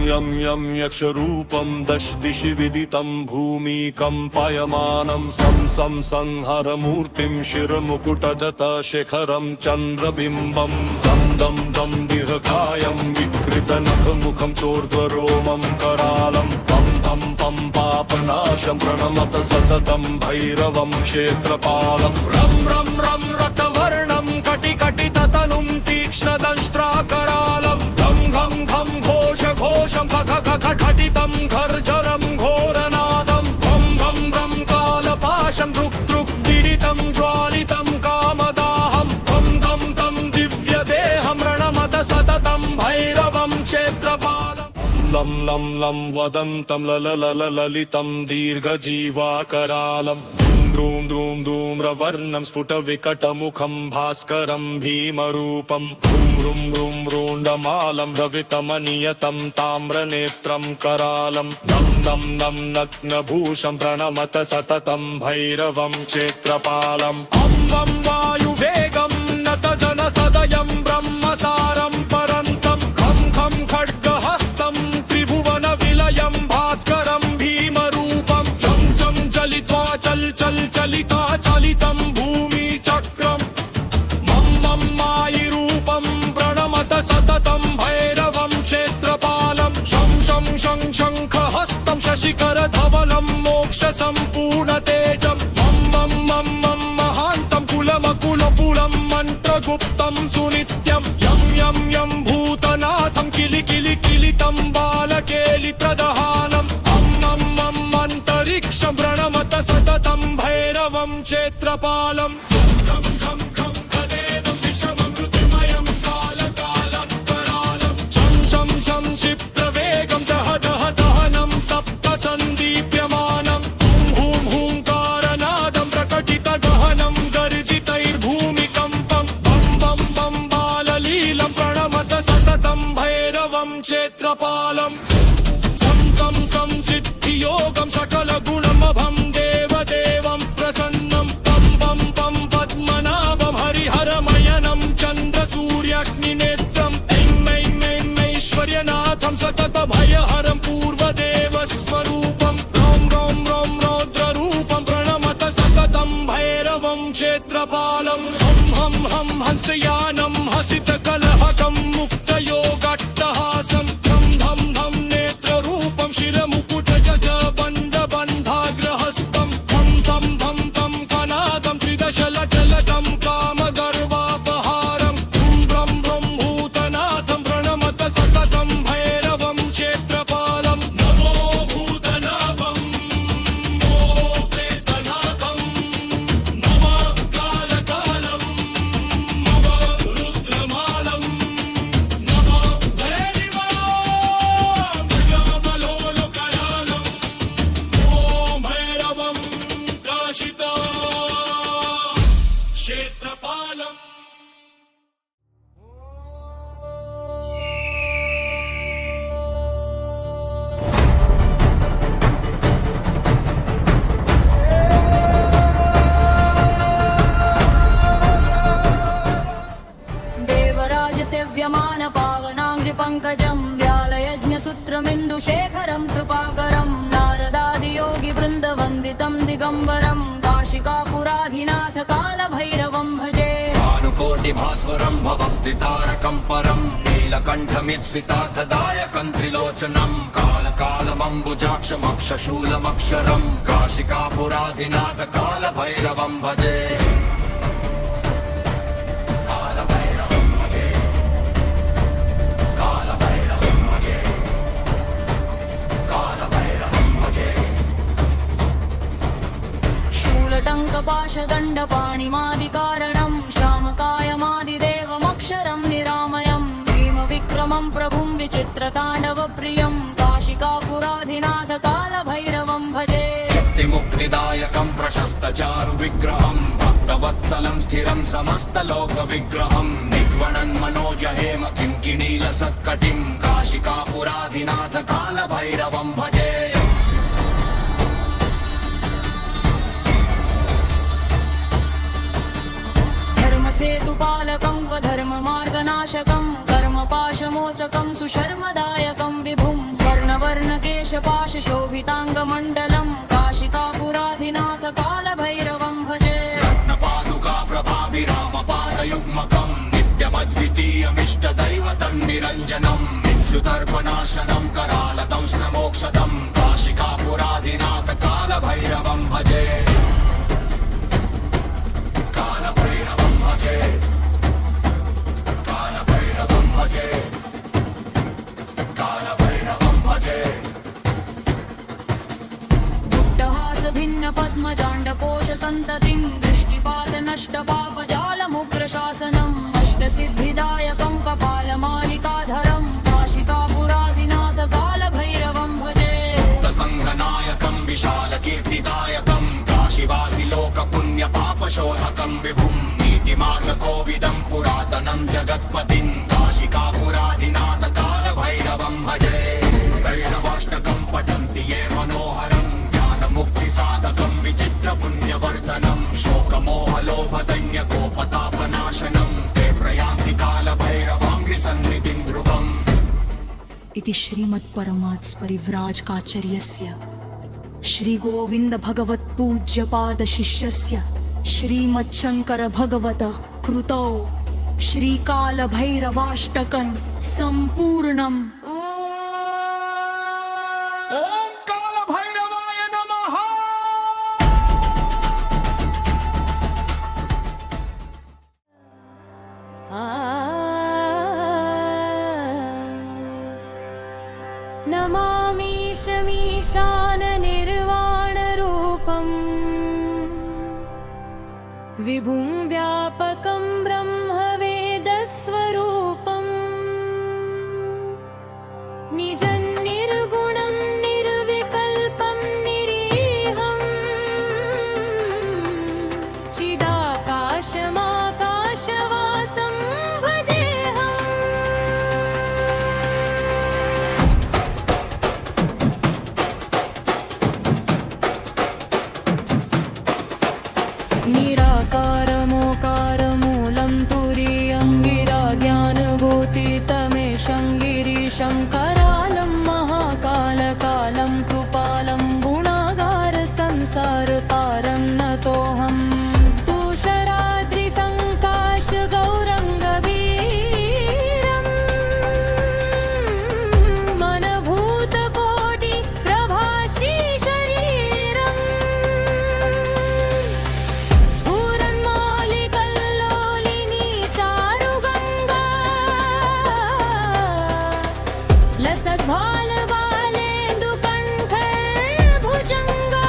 यं यं यक्षरूपं दशदिशि विदितं भूमिकम्पायमानं सं संहरमूर्तिं शिरमुकुटजतशेखरं चन्द्रबिम्बं दं दं दं दीर्घकायं विकृतनखमुखं चोर्ध्वरोमं करालं पं पं पं पापनाशं प्रणमत सततं भैरवं क्षेत्रपालं रं रं रं रक्तवर्णं कटिकटिततनुं तीक्ष्णदंष्ट्राकरालं घं घं घं घोषं खटितं गर्जरं घोरनादं भं भं भं कालपाशं दृक् दृक् पीडितं ज्वालितं कामदाहं भं धं तं दिव्यदेहं प्रणमत सततं भैरवं क्षेत्रपालं लं लं लं वदन्तं ललितं दीर्घजीवाकरालं द्रूं द्रूं धूम्रवर्णं स्फुटविकटमुखं भास्करं भीमरूपं भ्रूं भ्रूं भ्रूं भ्रूण्डमालं रवितमनियतं ताम्रनेत्रं करालं नं नं नं नग्नभूषं प्रणमत सततं भैरवं क्षेत्रपालम् अं वं वायुवेगं नतजनसदयं ब्रह्मसारं परन्तं खं खं खड्गहस्तं त्रिभुवनविलयं भास्करं भीमरूपं चं चं चलित्वा चलिता चलितं भूमिचक्रं मं मं मायिरूपं प्रणमत सततं भैरवं क्षेत्रपालं शं शं शं शङ्खहस्तं शशिकरधवलं मोक्षसम्पूर्णतेजं मं मं मं मं महान्तं कुलमकुलपुलं मन्त्रगुप्तं सुनित्यं यं यं यं भूतनाथं किलितं बालकेलिप्रदहानम् अन्तरिक्षं प्रणमत सततं भैरवं क्षेत्रपालं खं खं खं खदेदं विषममृतिमयं कालकालकरालं छं छं छं क्षिप्रवेगं दह दह दहनं तप्तसन्दीप्यमानं हुं हुं हुंकारनादं प्रकटितगहनं गर्जितैर्भूमिकम्पं बं बं बं बाललीलं प्रणमत सततं भैरवं क्षेत्रपालम् संसिद्धियोगं सकलगुणमभं देवदेवं प्रसन्नं पं पं पं पद्मनाभं हरिहरमयनं चन्द्रसूर्याग्निनेत्रं ऐं ऐं ऐं ऐश्वर्यनाथं सततभयहरं पूर्वदेवस्वरूपं रौं रौं रौं रौद्ररूपं प्रणमत सततं भैरवं क्षेत्रपालं हं हं हं हंसयानं हसितकलहकं मुक्तयोगाट्टहासं धं धं धं नेत्ररूपं शिरमुकुटजगबन्धबन्धाग्रहस्तं धं धं धं धं कनादं त्रिदशलटलटं कामगर्वापहारं हुं ब्रं ब्रं भूतनाथं प्रणमत सततं भैरवं क्षेत्रपालं नमो भूतनाथं नमो प्रेतनाथं नमः कालकालं नमः रुद्रमालं नमः भैरवामलोलकरालं ॐ भैरवं काशिता क्षेत्रपालम् देवराजसेव्यमान पावनाङ्घ्रिपङ्कजं व्यालयज्ञसूत्रमिन्दुशेखरं कृपाकरं नारदादियोगिवृन्दवन्दितं दिगम्बरं काशिकापुराधिनाथ कालभैरवं भजे भानुकोटिभास्वरं भवद्दितारकं परं नीलकण्ठमिप्सितार्थदायकं त्रिलोचनं कालकालमम्बुजाक्षमक्षशूलमक्षरं काशिकापुराधिनाथ कालभैरवं भजे शूलटङ्कपाशदण्डपाणिमादिकारणं श्यामकायमादिदेवमक्षरं निरामयं भीमविक्रमं प्रभुं विचित्रताण्डवप्रियं काशिकापुराधिनाथ कालभैरवं भजे मुक्तिदायकं प्रशस्तचारुविग्रहं भक्तवत्सलं स्थिरं समस्तलोकविग्रहं निग्वणन् मनोजहेम किङ्किणीलसत्कटिं काशिकापुराधिनाथ कालभैरवं भजे सेतुपालकं स्वधर्ममार्गनाशकं कर्मपाशमोचकं सुशर्मदायकं विभुं केशपाशशोभिताङ्गमण्डलं काशिकापुराधिनाथ कालभैरवं भजे रत्नपादुका प्रभाभिरामपादयुग्मकं नित्यमद्वितीयमिष्टदैवतं निरञ्जनं विक्षुदर्पनाशनं करालदंष्ट्रमोक्षदं काशिकापुराधिनाथ कालभैरवं भजे कालभैरवं भजे कालभैरवं भजे कालभैरवं भजे भिन्नपद्मजाण्डकोशसन्ततिं दृष्टिपातनष्टपापजालमुग्रशासनम् अष्टसिद्धिदायकं कपालमालिकाधरं काशिकापुराधिनाथ कालभैरवं भजे सङ्गनायकं विशालकीर्तिदायकं काशीवासि लोकपुण्यपापशोधकं विभुं नीतिमार्गकोविदं पुरातनं जगत्पतिं काशिकापुराधिनाथ कालभैरवं भजे भैरवाष्टकं पठन्ति ये मनोहरं ज्ञानमुक्तिसाधकं विचित्रपुण्यवर्धनं शोकमोहलोभदैन्यकोपतापनाशनं ते प्रयान्ति कालभैरवाङ्घ्रिसन्निधिं ध्रुवम् इति श्रीमत्परमात्सपरिव्राजकाचर्यस्य श्रीगोविन्दभगवत्पूज्यपादशिष्यस्य श्रीमच्छङ्करभगवतः कृतौ श्रीकालभैरवाष्टकं सम्पूर्णम् ॐ कालभैरवाय नमः नमामीशमीशाननिर्वाणरूपम् विभुं व्यापकं ब्रह्मवेदस्वरूपम् निजं निर्गुणं निर्विकल्पं निरीहम् चिदाकाशमाकाशवासं भजेऽहम् निराकारमोकारमूलं तुरीयं गिरा ज्ञानगोतीतमेशं गिरीशं करालं महाकालकालं कृपालं गुणागारसंसारतारं नतोऽहं तुषाराद्रिसङ्काशगौरङ्गवीरम् मनभूतकोटिप्रभाश्रीशरीरम् स्फुरन्मालिकल्लोलिनी चारुगङ्गा लसद्भालबालेन्दुकण्ठभुजङ्गा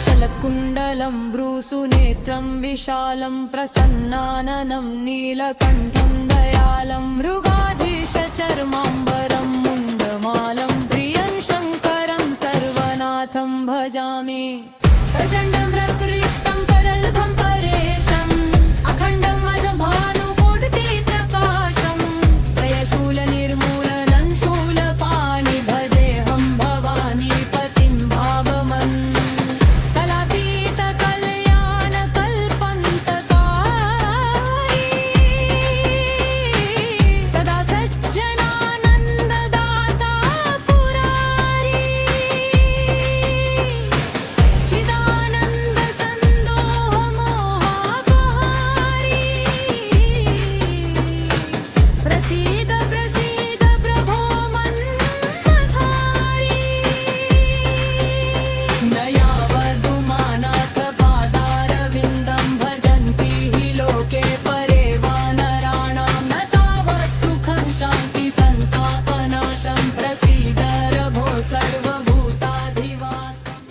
चलत्कुण्डलं भ्रूसुनेत्रं विशालं प्रसन्नाननं नीलकण्ठं दयालं मृगाधीशचर्माम्बरं मुण्डमालं प्रियं शङ्करं सर्वनाथं भजामि प्रचण्डं प्रकृष्टं परल्भं परेशम् अखण्डं वजभानुकोटिप्रकाशं त्रयशूलनिर्मूलनं शूलपाणि भजेऽहं भवानीपतिं भावमन् कलातीतकल्याणकल्पन्तकारी सदा सज्जनानन्ददाता पुरारी चिदानन्दसन्दोहमोहापहारी प्रसीद प्रसीद प्रभो मन्मथारी न यावदुमानाथ पादारविन्दं भजन्ति हि लोके परे वानराणां न तावत् सुखं शान्ति सन्तापनाशं प्रसीद रभो सर्वभूताधिवासम्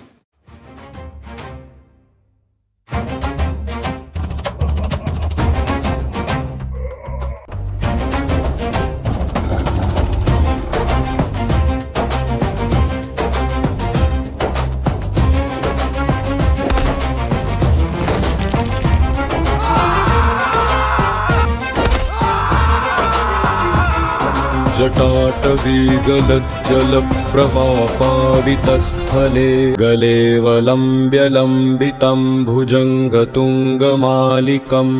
जटाटवीगलज्जलप्रवापावितस्थले गलेवलम्ब्य लम्बितं भुजङ्गतुङ्गमालिकम्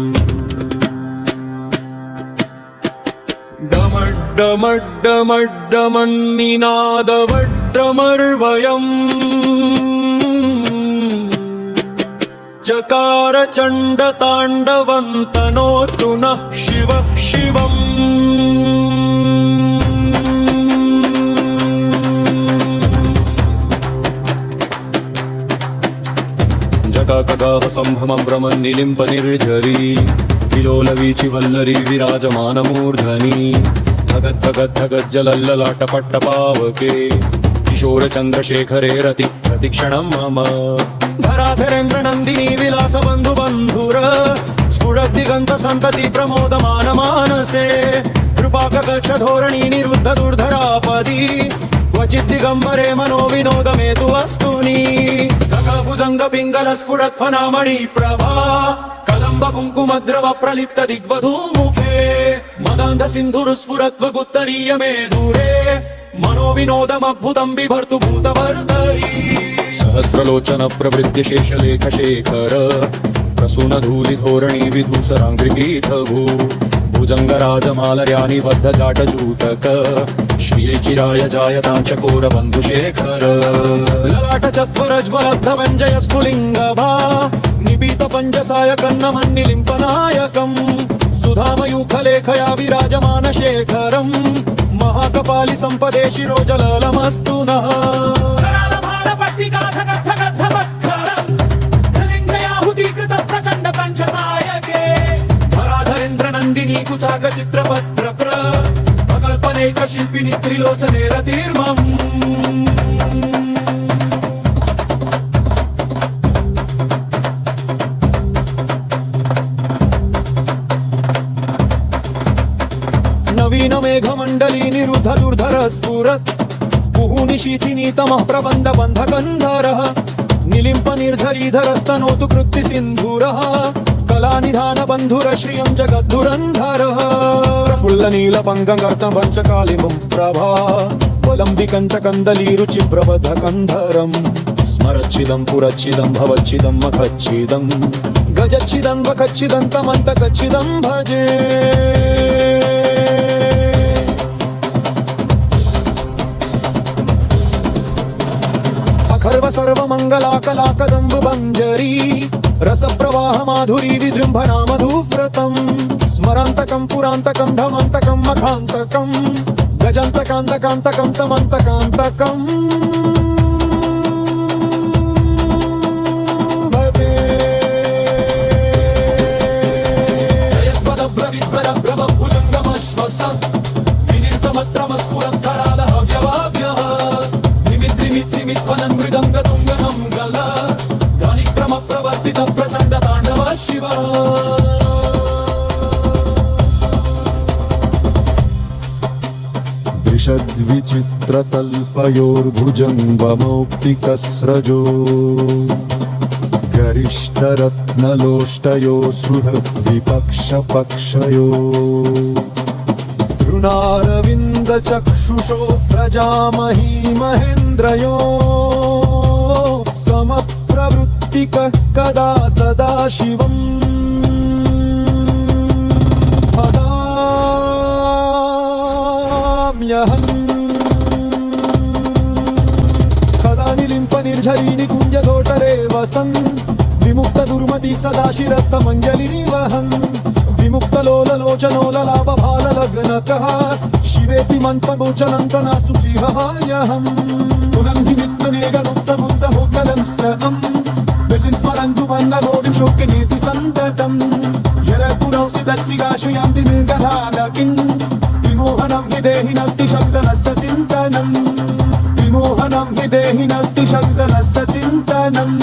डमड् डमड्डमड्डमन्निनादवड्डमर्वयम् चकार चण्डताण्डवन्तनोतु नः शिव शिवम् जटाकगाह सम्भ्रमं भ्रमन्निलिम्प निर्झरी विलोलवीचि वल्लरी विराजमानमूर्धनि धगद्धगद्धगज्जलल्ललाटपट्टपावके किशोरचन्द्रशेखरे रति प्रतिक्षणं मम धराधरेन्द्र नन्दिनी विलास बन्धु बन्धुर स्फुरद्दिगन्त सन्तति प्रमोदमान मानसे कृपाकगच्छ धोरणी निरुद्ध दुर्धरापदी क्वचित् दिगम्बरे मनो विनोद मे तु वस्तुनि भुजङ्ग पिङ्गल स्फुरत्फनामणि प्रभा कदम्ब कुङ्कुमद्रव प्रलिप्त दिग्वधूमुखे मदान्ध सिन्धुरुस्फुरत्वगुत्तरीय मे दूरे मनो विनोदमद्भुतं बिभर्तु भूतवर्धरी सहस्रलोचन प्रवृत्य शेषलेख शेखर प्रसून धूलि धोरणी विधूसराङ्घ्रिपीठभू भुजङ्गराजमालर्यानि बद्ध जाटजूतक श्रिये चिराय जायताञ्चकोर बन्धुशेखर ललाट चत्वरज्वलब्ध वञ्जय स्फुलिङ्गभा निपीत पञ्चसाय कन्नमन्निलिम्पनायकम् सुधामयूखलेखया विराजमान शेखरम् महाकपालि सम्पदे शिरोजललमस्तु नः नन्दिनी कुचाक चित्रपत्र प्रकल्पनेक शिल्पिनी त्रिलोचने रतिर्मम् नवीन मेघमण्डली निरुद्ध दुर्धर स्फुरत् कुहूनि शीथिनी तमः प्रबन्ध बन्धकन्धरः निलिम्प निर्झरीधरस्तनोतु कृत्ति सिन्धुरः कलानिधान बन्धुर श्रियं जगद्धुरन्धरः प्रफुल्ल नील पङ्गङ्गर्तं पञ्चकालिमं प्रभा वलम्बिकण्ठकन्दलीरुचिप्रबद्धकन्धरम् स्मरच्छिदं पुरच्छिदं भवच्छिदं मखच्छिदं गजच्छिदं वखच्छिदं तमन्तकच्छिदं भजे अखर्व सर्वमङ्गलाकलाकदम्ब बञ्जरी रसप्रवाह माधुरी विजृम्भणा मधुव्रतम् स्मरान्तकं पुरान्तकं धमान्तकं मखान्तकं गजान्तकान्तकान्तकं तमन्तकान्तकम् भवे जयत्पदभ्रविद्वरभ्रमभुजङ्गमश्वस विनिर्तमत्रमस्फुरद्धरालः व्यवाव्यः निमित्रिमित्रिमित्वनं मृदङ्गतुङ्गनं गल प्रचण्ड ताण्डव शिव दृशद्विचित्रतल्पयोर्भुजङ्गमौक्तिकस्रजो गरिष्ठरत्नलोष्टयो सुहृद्विपक्षपक्षयो तृणारविन्दचक्षुषो प्रजामही महेन्द्रयो समप्रवृत्तिक कदा सदा शिवम् भजाम्यहम् कदा निलिम्प निर्झरीनि कुञ्जधोटरे वसन् विमुक्त दुर्मति सदा शिरस्तमञ्जलिनिवहन् विमुक्तलोललोचनोललाभभाललग्नकः शिवेति मन्त्रगोचनन्तना सुचिहायहम् पुनन्विनित्वनेगमुक्तमुक्तभोग्यलंस्रकम् विलिन् स्मरन्तु वन्दरोदिं शोक्यनेति सन्ततम् यरपुरंसि तत्विगाशयान्ति निर्गधालकिन् विमोहनं हि देहिनस्ति शब्दनस्य चिन्तनम् विमोहनं हि देहिनस्ति शब्दनस्य चिन्तनम्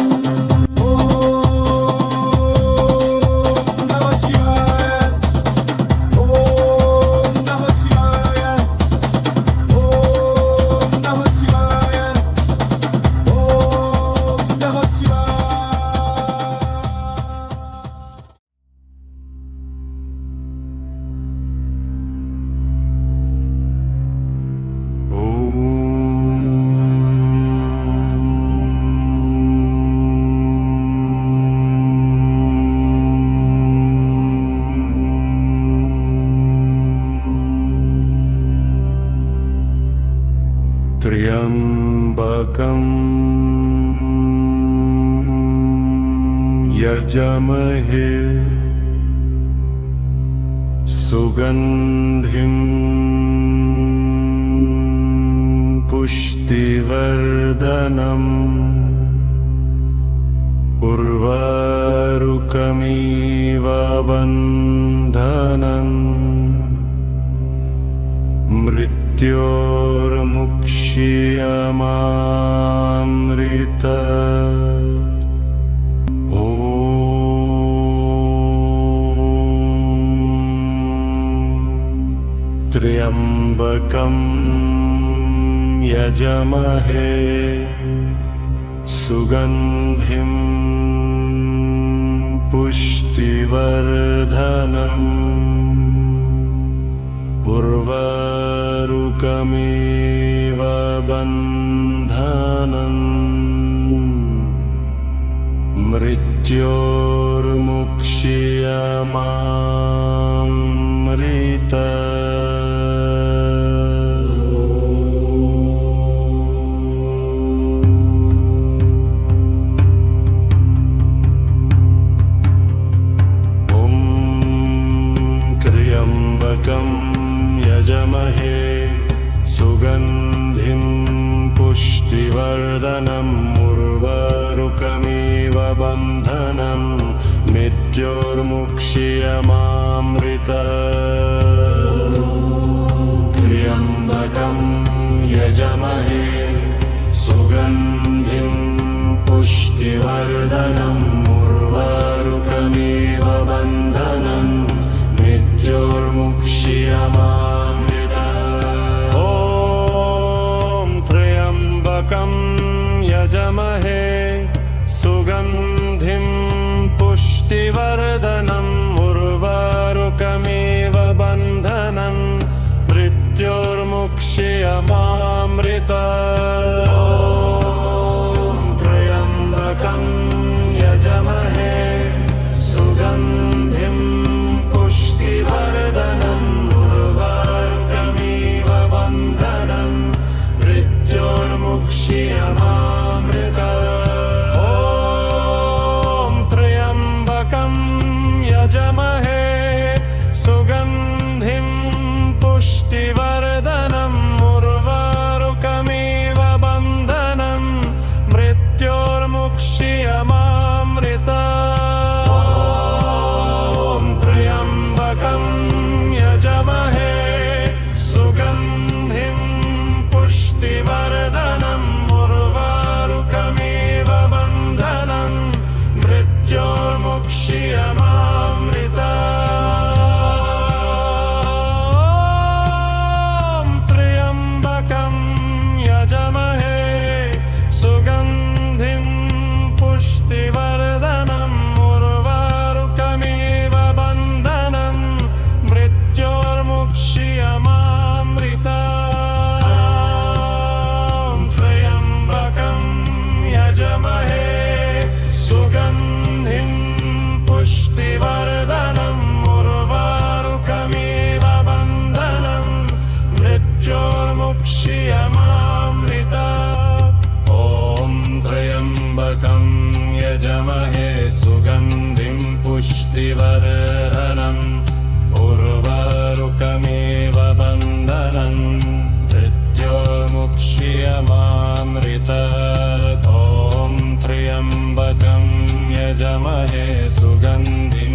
यजमहे सुगन्धिं पुष्टिवर्धनम् उर्वारुकमिव बन्धनम् मृत्योर्मुक्ष्यमामृत त्र्यम्बकं यजमहे सुगन्धिं पुष्टिवर्धनम् उर्वारुकमिव बन्धनम् मृत्योर्मुक्ष्यमामृत यजमहे सुगन्धिं पुष्टिवर्धनम् उर्वारुकमिव बन्धनम् मृत्योर्मुक्ष्यमामृत त्र्यम्बकं यजमहे सुगन्धिं पुष्टिवर्धनम् उर्वारुकमिव बन्धनम् मृत्योर्मुक्ष्यमामृत ॐ त्र्यम्बकं यजमहे सुगन्धिं पुष्टिवर्धनम् उर्वारुकमिव बन्धनम् मृत्योर्मुक्ष्यमामृत ॐ त्र्यम्बकं यजमहे सुगन्धिं पुष्टिवर्धनम् उर्वारुकमिव बन्धनम् मृत्योर्मुक्ष्यमामृत ॐ त्र्यम्बकं यजमहे सुगन्धिं पुष्टिवर्धनम् उर्वारुकमिव बन्धनम् मृत्योर्मुक्ष्यमामृत यजमहे सुगन्धिं पुष्टिवर्धनम् उर्वारुकमिव बन्धनम् मृत्योर्मुक्ष्यमामृत त्र्यम्बकं यजमहे सुगन्धिं पुष्टिवर्धनम् उर्वारुकमिव बन्धनम् मृत्योर्मुक्ष्यमामृत त्र्यम्बकं यजमहे सुगन्धिं पुष्टिवर्धनम् उर्वारुकमिव बन्धनम् मृत्योर्मुक्ष्यमामृत ॐ त्र्यम्बकं यजमहे सुगन्धिं पुष्टिवर्धनम् उर्वारुकमिव बन्धनम् मृत्योर्मुक्ष्यमामृत ॐ त्र्यम्बकं यजमहे सुगन्धिं